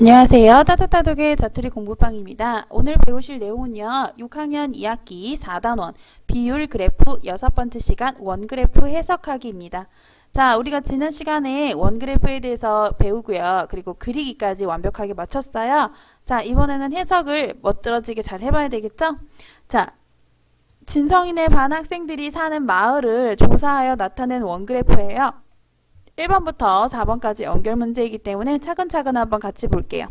안녕하세요. 따뜻따독의 자투리 공부방입니다. 오늘 배우실 내용은요. 6학년 2학기 4단원 비율 그래프 6번째 시간 원그래프 해석하기입니다. 자, 우리가 지난 시간에 원그래프에 대해서 배우고요. 그리고 그리기까지 완벽하게 마쳤어요. 자, 이번에는 해석을 멋들어지게 잘 해봐야 되겠죠? 자, 진성인의 반 학생들이 사는 마을을 조사하여 나타낸 원그래프예요. 1번부터 4번까지 연결 문제이기 때문에 차근차근 한번 같이 볼게요.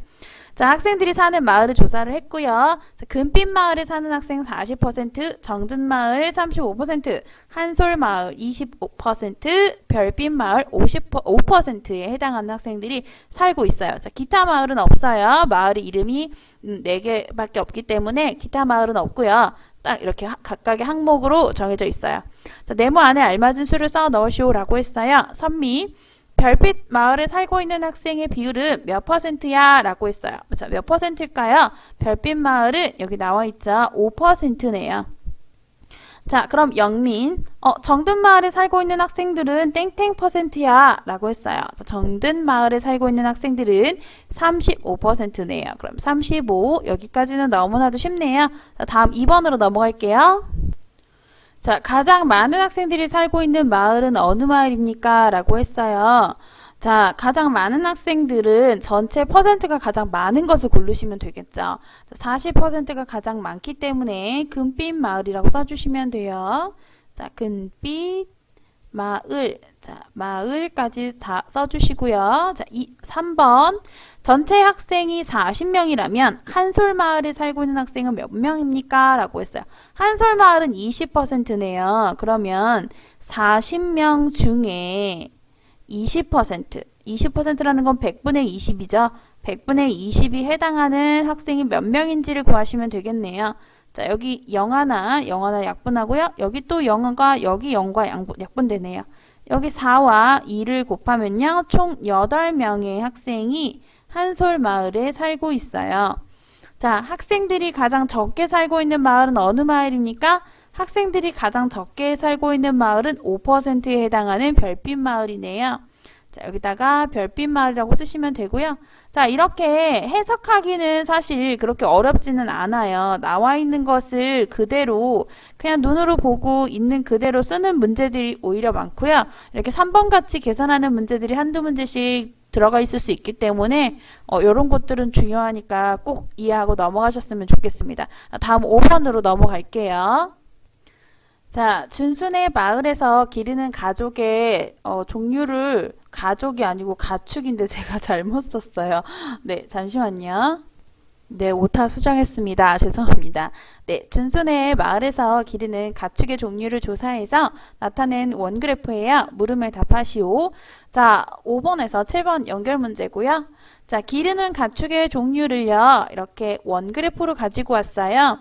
자, 학생들이 사는 마을을 조사를 했고요. 자, 금빛 마을에 사는 학생 40%, 정든 마을 35%, 한솔 마을 25%, 별빛 마을 55%에 해당하는 학생들이 살고 있어요. 자, 기타 마을은 없어요. 마을의 이름이 4개밖에 없기 때문에 기타 마을은 없고요. 딱 이렇게 각각의 항목으로 정해져 있어요. 자, 네모 안에 알맞은 수를 써 넣으시오라고 했어요. 선미, 별빛 마을에 살고 있는 학생의 비율은 몇 %야? 라고 했어요. 자, 몇 %일까요? 별빛 마을은 여기 나와 있죠. 5%네요. 자, 그럼 영민, 정든 마을에 살고 있는 학생들은 땡땡 %야 라고 했어요. 자, 정든 마을에 살고 있는 학생들은 35%네요. 그럼 35, 여기까지는 너무나도 쉽네요. 자, 다음 2번으로 넘어갈게요. 자, 가장 많은 학생들이 살고 있는 마을은 어느 마을입니까? 라고 했어요. 자, 가장 많은 학생들은 전체 퍼센트가 가장 많은 것을 고르시면 되겠죠. 40%가 가장 많기 때문에 금빛 마을이라고 써주시면 돼요. 자, 금빛 마을. 자, 마을까지 다 써주시고요. 자, 3번. 전체 학생이 40명이라면 한솔 마을에 살고 있는 학생은 몇 명입니까? 라고 했어요. 한솔 마을은 20%네요. 그러면 40명 중에 20%, 20%라는 건 100분의 20이죠. 100분의 20이 해당하는 학생이 몇 명인지를 구하시면 되겠네요. 자, 여기 영하나 약분하고요. 여기 또 영어가 여기 0과 약분되네요. 여기 4와 2를 곱하면요. 총 8명의 학생이 한솔 마을에 살고 있어요. 자, 학생들이 가장 적게 살고 있는 마을은 어느 마을입니까? 학생들이 가장 적게 살고 있는 마을은 5%에 해당하는 별빛 마을이네요. 자, 여기다가 별빛 마을이라고 쓰시면 되고요. 자, 이렇게 해석하기는 사실 그렇게 어렵지는 않아요. 나와 있는 것을 그대로 그냥 눈으로 보고 있는 그대로 쓰는 문제들이 오히려 많고요. 이렇게 3번 같이 계산하는 문제들이 한두 문제씩 들어가 있을 수 있기 때문에 이런 것들은 중요하니까 꼭 이해하고 넘어가셨으면 좋겠습니다. 다음 5번으로 넘어갈게요. 자, 준순의 마을에서 기르는 가족의 종류를 가족이 아니고 가축인데 제가 잘못 썼어요. 네, 잠시만요. 네, 오타 수정했습니다. 죄송합니다. 네, 준순의 마을에서 기르는 가축의 종류를 조사해서 나타낸 원그래프예요. 물음을 답하시오. 자, 5번에서 7번 연결 문제고요. 자, 기르는 가축의 종류를요. 이렇게 원그래프로 가지고 왔어요.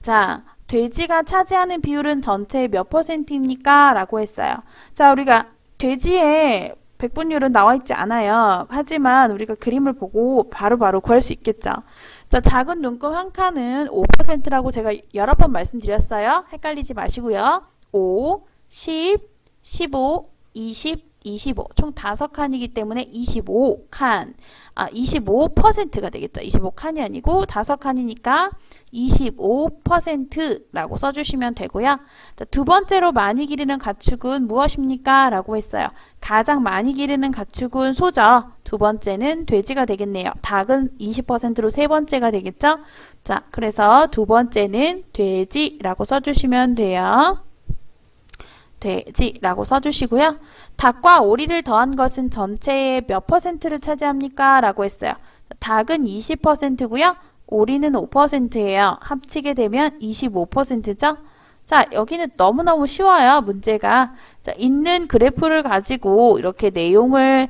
자, 돼지가 차지하는 비율은 전체의 몇 %입니까? 라고 했어요. 자, 우리가 돼지의 백분율은 나와 있지 않아요. 하지만 우리가 그림을 보고 바로바로 구할 수 있겠죠. 자, 작은 눈금 한 칸은 5%라고 제가 여러 번 말씀드렸어요. 헷갈리지 마시고요. 5, 10, 15, 20, 25. 총 5칸이기 때문에 25칸. 25%가 되겠죠. 25칸이 아니고 5칸이니까 25%라고 써주시면 되고요. 자, 두 번째로 많이 기르는 가축은 무엇입니까? 라고 했어요. 가장 많이 기르는 가축은 소죠. 두 번째는 돼지가 되겠네요. 닭은 20%로 세 번째가 되겠죠. 자, 그래서 두 번째는 돼지라고 써주시면 돼요. 돼지라고 써주시고요. 닭과 오리를 더한 것은 전체의 몇 %를 차지합니까? 라고 했어요. 닭은 20%고요. 오리는 5%예요. 합치게 되면 25%죠? 자, 여기는 너무너무 쉬워요. 문제가. 자, 있는 그래프를 가지고 이렇게 내용을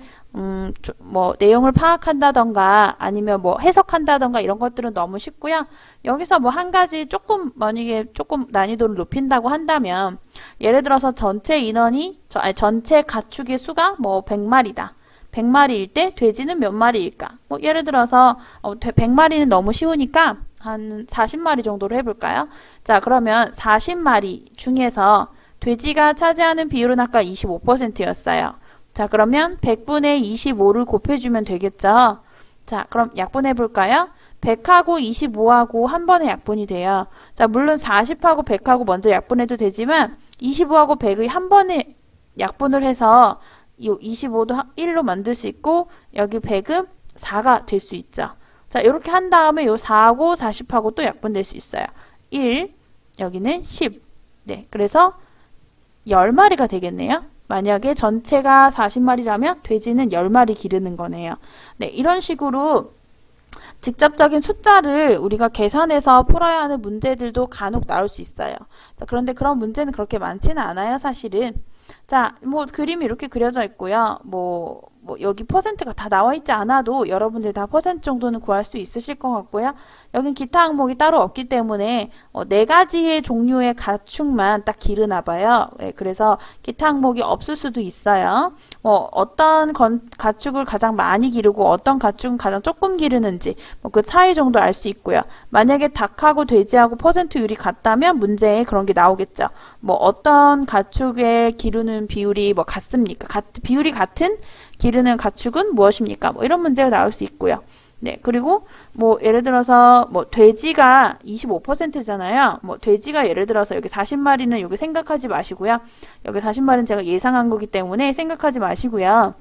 내용을 파악한다던가 아니면 해석한다던가 이런 것들은 너무 쉽고요. 여기서 한 가지 만약에 조금 난이도를 높인다고 한다면 예를 들어서 전체 인원이 전체 가축의 수가 100마리다. 100마리일 때 돼지는 몇 마리일까? 예를 들어서 100마리는 너무 쉬우니까 한 40마리 정도로 해볼까요? 자, 그러면 40마리 중에서 돼지가 차지하는 비율은 아까 25%였어요. 자, 그러면 100분의 25를 곱해주면 되겠죠. 자, 그럼 약분해 볼까요? 100하고 25하고 한 번에 약분이 돼요. 자, 물론 40하고 100하고 먼저 약분해도 되지만 25하고 100의 한 번에 약분을 해서 이 25도 1로 만들 수 있고 여기 100은 4가 될 수 있죠. 자, 이렇게 한 다음에 요 4하고 40하고 또 약분될 수 있어요. 1, 여기는 10. 네, 그래서 10마리가 되겠네요. 만약에 전체가 40마리라면 돼지는 10마리 기르는 거네요. 네, 이런 식으로 직접적인 숫자를 우리가 계산해서 풀어야 하는 문제들도 간혹 나올 수 있어요. 자, 그런데 그런 문제는 그렇게 많지는 않아요, 사실은. 자, 뭐 그림이 이렇게 그려져 있고요. 뭐 여기 퍼센트가 다 나와 있지 않아도 여러분들 다 퍼센트 정도는 구할 수 있으실 것 같고요. 여긴 기타 항목이 따로 없기 때문에 네 가지의 종류의 가축만 딱 기르나 봐요. 네, 그래서 기타 항목이 없을 수도 있어요. 어떤 가축을 가장 많이 기르고 어떤 가축은 가장 조금 기르는지 그 차이 정도 알 수 있고요. 만약에 닭하고 돼지하고 퍼센트율이 같다면 문제에 그런 게 나오겠죠. 뭐 어떤 가축의 기르는 비율이 뭐 같습니까? 비율이 같은 기르는 가축은 무엇입니까? 뭐 이런 문제가 나올 수 있고요. 네, 그리고 뭐 예를 들어서 뭐 돼지가 25%잖아요. 뭐 돼지가 예를 들어서 여기 40마리는 여기 생각하지 마시고요. 여기 40마리는 제가 예상한 거기 때문에 생각하지 마시고요.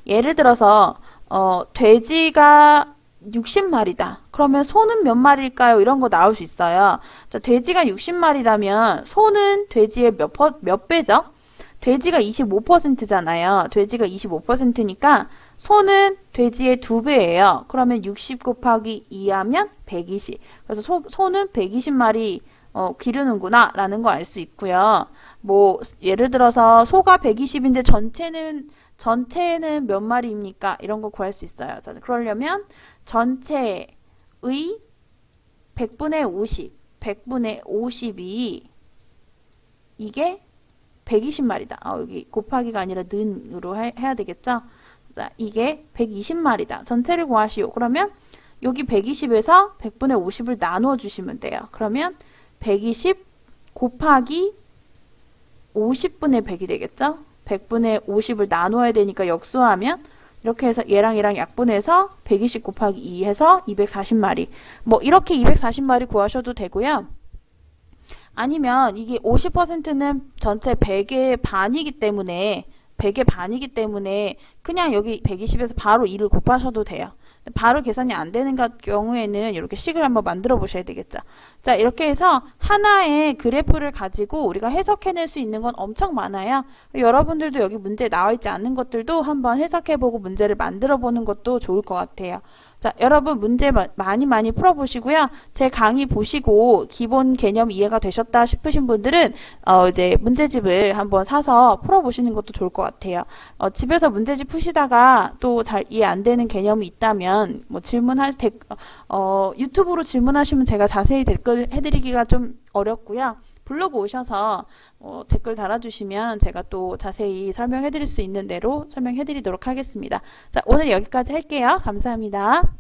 예를 들어서 돼지가 60마리다. 그러면 소는 몇 마리일까요? 이런 거 나올 수 있어요. 자, 돼지가 60마리라면 소는 돼지의 몇 배죠? 돼지가 25%잖아요. 돼지가 25%니까 소는 돼지의 2배예요. 그러면 60 곱하기 2 하면 120. 그래서 소는 120마리 기르는구나 라는 거 알 수 있고요. 뭐 예를 들어서 소가 120인데 전체는 몇 마리입니까? 이런 거 구할 수 있어요. 자, 그러려면 전체의 100분의 50, 100분의 50이 이게 120마리다. 여기 곱하기가 아니라 는으로 해야 되겠죠? 자, 이게 120마리다. 전체를 구하시오. 그러면 여기 120에서 100분의 50을 나누어 주시면 돼요. 그러면 120 곱하기 50분의 100이 되겠죠? 100분의 50을 나누어야 되니까 역수하면 이렇게 해서 얘랑 약분해서 120 곱하기 2 해서 240마리. 뭐 이렇게 240마리 구하셔도 되고요. 아니면 이게 50%는 전체 100의 반이기 때문에 그냥 여기 120에서 바로 2를 곱하셔도 돼요. 바로 계산이 안 되는 경우에는 이렇게 식을 한번 만들어 보셔야 되겠죠. 자, 이렇게 해서 하나의 그래프를 가지고 우리가 해석해낼 수 있는 건 엄청 많아요. 여러분들도 여기 문제에 나와 있지 않는 것들도 한번 해석해보고 문제를 만들어 보는 것도 좋을 것 같아요. 자, 여러분 문제 많이 풀어보시고요. 제 강의 보시고 기본 개념 이해가 되셨다 싶으신 분들은 이제 문제집을 한번 사서 풀어보시는 것도 좋을 것 같아요. 집에서 문제집 푸시다가 또 잘 이해 안 되는 개념이 있다면 뭐 유튜브로 질문하시면 제가 자세히 댓글 해드리기가 좀 어렵고요. 블로그 오셔서 댓글 달아주시면 제가 또 자세히 설명해 드릴 수 있는 대로 설명해 드리도록 하겠습니다. 자, 오늘 여기까지 할게요. 감사합니다.